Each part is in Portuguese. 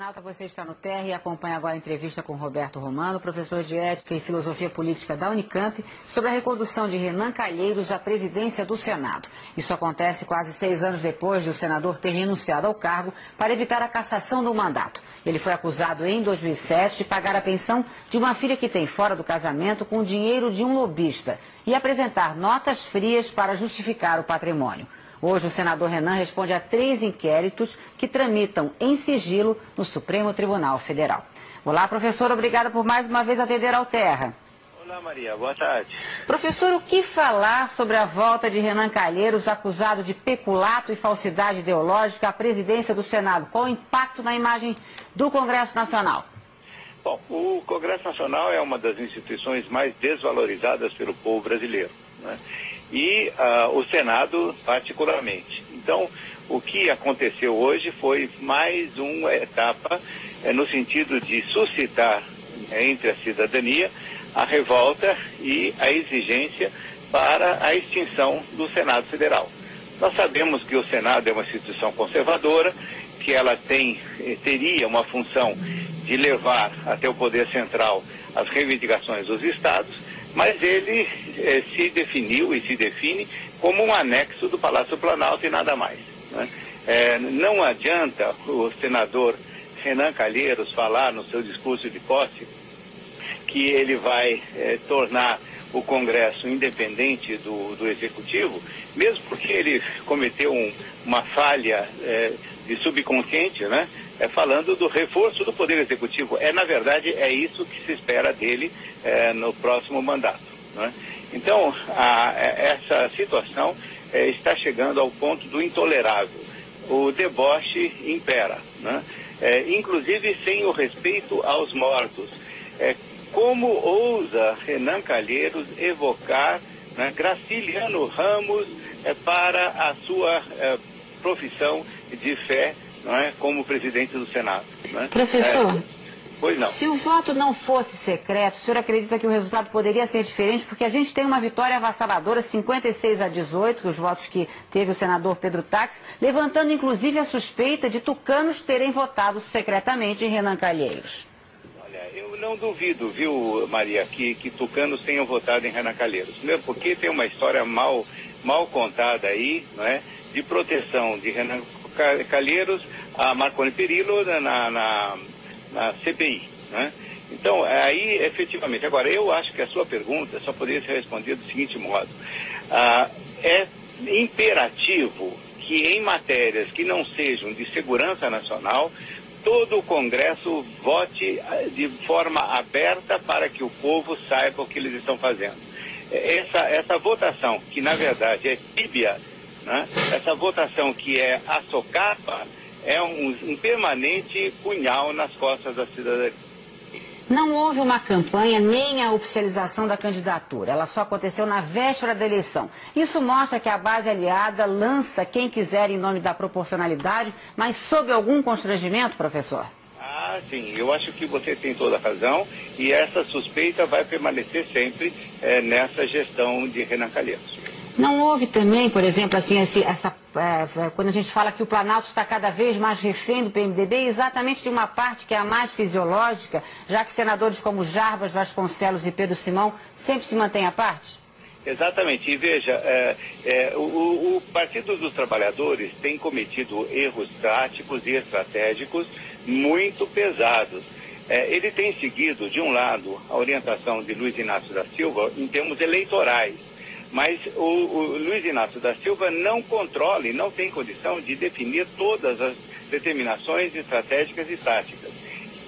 internauta, você está no Terra e acompanha agora a entrevista com Roberto Romano, professor de Ética e Filosofia Política da Unicamp, sobre a recondução de Renan Calheiros à presidência do Senado. Isso acontece quase 6 anos depois de o senador ter renunciado ao cargo para evitar a cassação do mandato. Ele foi acusado em 2007 de pagar a pensão de uma filha que tem fora do casamento com o dinheiro de um lobista e apresentar notas frias para justificar o patrimônio. Hoje, o senador Renan responde a 3 inquéritos que tramitam em sigilo no Supremo Tribunal Federal. Olá, professor. Obrigada por mais uma vez atender ao Terra. Olá, Maria. Boa tarde. Professor, o que falar sobre a volta de Renan Calheiros, acusado de peculato e falsidade ideológica à presidência do Senado? Qual o impacto na imagem do Congresso Nacional? Bom, o Congresso Nacional é uma das instituições mais desvalorizadas pelo povo brasileiro, né? E o Senado particularmente. Então, o que aconteceu hoje foi mais uma etapa no sentido de suscitar entre a cidadania a revolta e a exigência para a extinção do Senado Federal. Nós sabemos que o Senado é uma instituição conservadora, que ela teria uma função de levar até o Poder Central as reivindicações dos estados, mas ele se definiu e se define como um anexo do Palácio Planalto e nada mais, né? Não adianta o senador Renan Calheiros falar no seu discurso de posse que ele vai tornar o Congresso independente do Executivo, mesmo porque ele cometeu uma falha de subconsciente, né? Falando do reforço do Poder Executivo. Na verdade, é isso que se espera dele no próximo mandato, né? Então, essa situação está chegando ao ponto do intolerável. O deboche impera, né? Inclusive sem o respeito aos mortos. Como ousa Renan Calheiros evocar, né, Graciliano Ramos para a sua profissão de fé, não é, como presidente do Senado, né? Professor, pois não. Se o voto não fosse secreto, o senhor acredita que o resultado poderia ser diferente? Porque a gente tem uma vitória avassaladora, 56-18, os votos que teve o senador Pedro Táxi, levantando inclusive a suspeita de tucanos terem votado secretamente em Renan Calheiros. Olha, eu não duvido, viu, Maria, que tucanos tenham votado em Renan Calheiros. Primeiro porque tem uma história mal contada aí, não é, de proteção de Renan Calheiros a Marconi Perillo na CPI, né? Então, aí, efetivamente, agora, eu acho que a sua pergunta só poderia ser respondida do seguinte modo: é imperativo que em matérias que não sejam de segurança nacional, todo o Congresso vote de forma aberta para que o povo saiba o que eles estão fazendo. Essa votação, que na verdade é tíbia, né? Essa votação que é a socapa, é um permanente punhal nas costas da cidadania. Não houve uma campanha nem a oficialização da candidatura. Ela só aconteceu na véspera da eleição. Isso mostra que a base aliada lança quem quiser em nome da proporcionalidade, mas sob algum constrangimento, professor? Sim, eu acho que você tem toda a razão e essa suspeita vai permanecer sempre nessa gestão de Renan Calheiros. Não houve também, por exemplo, assim, quando a gente fala que o Planalto está cada vez mais refém do PMDB, exatamente de uma parte que é a mais fisiológica, já que senadores como Jarbas, Vasconcelos e Pedro Simão sempre se mantêm à parte? Exatamente. E veja, o Partido dos Trabalhadores tem cometido erros táticos e estratégicos muito pesados. Ele tem seguido, de um lado, a orientação de Luiz Inácio da Silva em termos eleitorais, mas o Luiz Inácio da Silva não controla e não tem condição de definir todas as determinações estratégicas e táticas.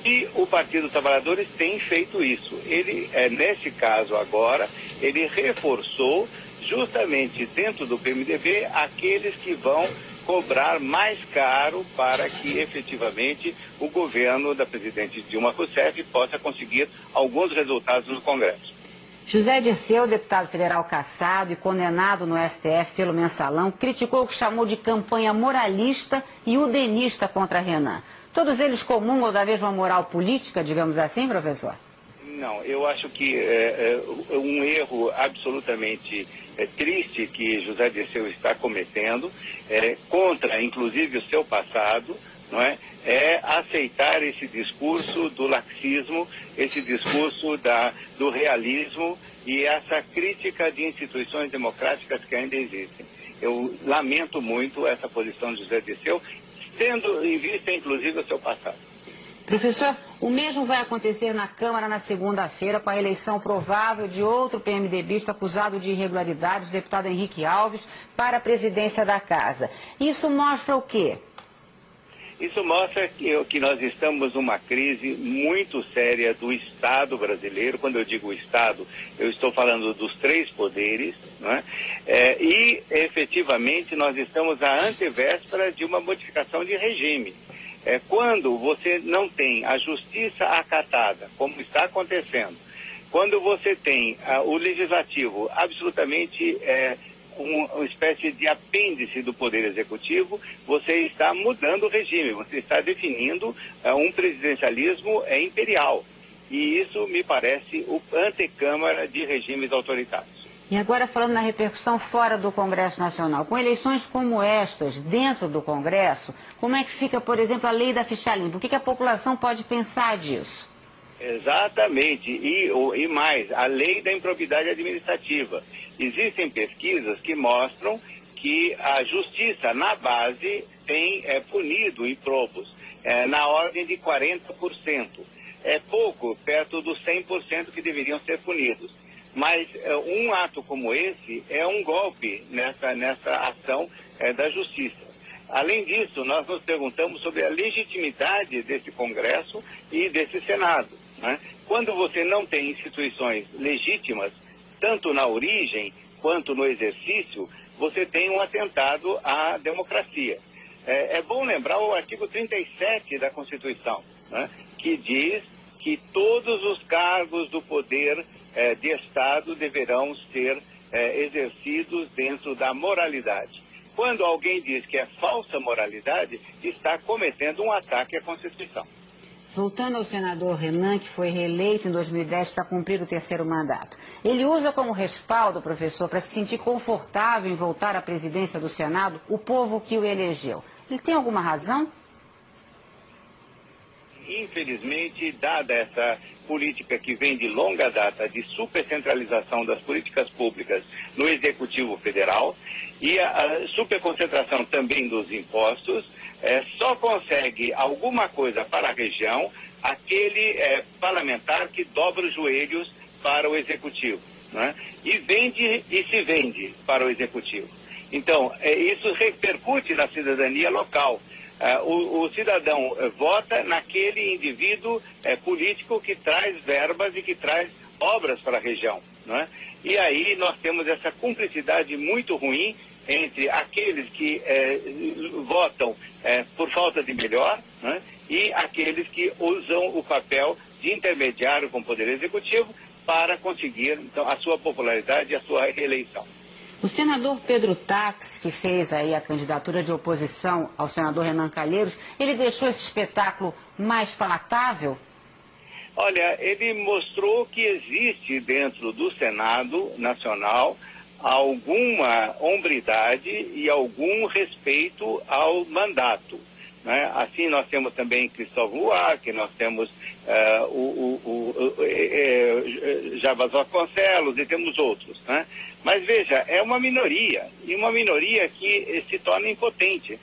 E o Partido dos Trabalhadores tem feito isso. Ele, nesse caso agora, ele reforçou justamente dentro do PMDB aqueles que vão cobrar mais caro para que efetivamente o governo da presidente Dilma Rousseff possa conseguir alguns resultados no Congresso. José Dirceu, deputado federal cassado e condenado no STF pelo Mensalão, criticou o que chamou de campanha moralista e udenista contra Renan. Todos eles comungam da mesma moral política, digamos assim, professor? Não, eu acho que um erro absolutamente triste que José Dirceu está cometendo, contra inclusive o seu passado, não é? É aceitar esse discurso do laxismo, esse discurso do realismo e essa crítica de instituições democráticas que ainda existem. Eu lamento muito essa posição de José Dirceu, tendo em vista, inclusive, o seu passado. Professor, o mesmo vai acontecer na Câmara na segunda-feira com a eleição provável de outro PMDBista acusado de irregularidades, o deputado Henrique Alves, para a presidência da Casa. Isso mostra o quê? Isso mostra que nós estamos numa crise muito séria do Estado brasileiro. Quando eu digo Estado, eu estou falando dos três poderes, né? E, efetivamente, nós estamos à antevéspera de uma modificação de regime. Quando você não tem a justiça acatada, como está acontecendo, quando você tem o legislativo absolutamente uma espécie de apêndice do Poder Executivo, você está mudando o regime, você está definindo um presidencialismo imperial. E isso me parece o antecâmara de regimes autoritários. E agora falando na repercussão fora do Congresso Nacional, com eleições como estas dentro do Congresso, como é que fica, por exemplo, a lei da ficha limpa? O que a população pode pensar disso? Exatamente, e mais, a lei da improbidade administrativa. Existem pesquisas que mostram que a justiça na base tem punido improbos na ordem de 40%. É pouco, perto dos 100% que deveriam ser punidos. Mas um ato como esse é um golpe nessa ação da justiça. Além disso, nós nos perguntamos sobre a legitimidade desse Congresso e desse Senado, né? Quando você não tem instituições legítimas, tanto na origem quanto no exercício, você tem um atentado à democracia. É bom lembrar o artigo 37 da Constituição, né? Que diz que todos os cargos do poder de Estado deverão ser exercidos dentro da moralidade. Quando alguém diz que é falsa moralidade, está cometendo um ataque à Constituição. Voltando ao senador Renan, que foi reeleito em 2010 para cumprir o terceiro mandato. Ele usa como respaldo, professor, para se sentir confortável em voltar à presidência do Senado, o povo que o elegeu. Ele tem alguma razão? Infelizmente, dada essa política que vem de longa data de supercentralização das políticas públicas no Executivo Federal e a superconcentração também dos impostos, só consegue alguma coisa para a região aquele parlamentar que dobra os joelhos para o Executivo, né? E se vende para o Executivo. Então, isso repercute na cidadania local. O cidadão vota naquele indivíduo político que traz verbas e que traz obras para a região, né? E aí nós temos essa cumplicidade muito ruim entre aqueles que votam por falta de melhor, né? E aqueles que usam o papel de intermediário com o Poder Executivo para conseguir, então, a sua popularidade e a sua reeleição. O senador Pedro Tax, que fez aí a candidatura de oposição ao senador Renan Calheiros, ele deixou esse espetáculo mais palatável? Olha, ele mostrou que existe dentro do Senado Nacional alguma hombridade e algum respeito ao mandato, né? Assim, nós temos também Cristóvão Buarque, nós temos Jarbas Vasconcelos e temos outros, né? Mas veja, é uma minoria, e uma minoria que se torna impotente.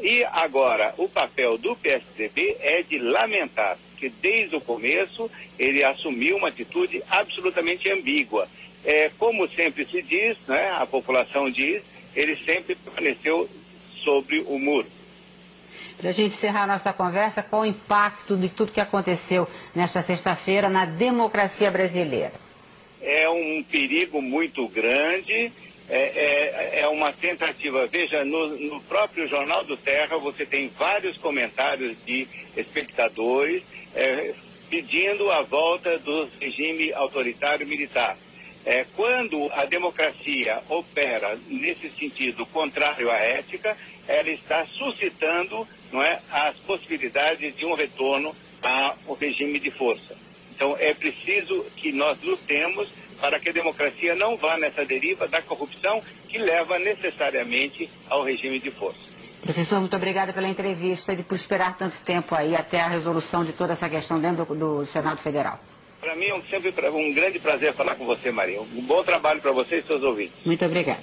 E agora, o papel do PSDB é de lamentar que desde o começo ele assumiu uma atitude absolutamente ambígua. Como sempre se diz, né, a população diz, ele sempre permaneceu sobre o muro. Para a gente encerrar a nossa conversa, qual o impacto de tudo que aconteceu nesta sexta-feira na democracia brasileira? É um perigo muito grande, é uma tentativa. Veja, no próprio Jornal do Terra você tem vários comentários de espectadores pedindo a volta do regime autoritário militar. Quando a democracia opera nesse sentido contrário à ética, ela está suscitando, não é, as possibilidades de um retorno ao regime de força. Então, é preciso que nós lutemos para que a democracia não vá nessa deriva da corrupção que leva necessariamente ao regime de força. Professor, muito obrigada pela entrevista e por esperar tanto tempo aí até a resolução de toda essa questão dentro do Senado Federal. Para mim é sempre um grande prazer falar com você, Maria. Um bom trabalho para você e seus ouvintes. Muito obrigada.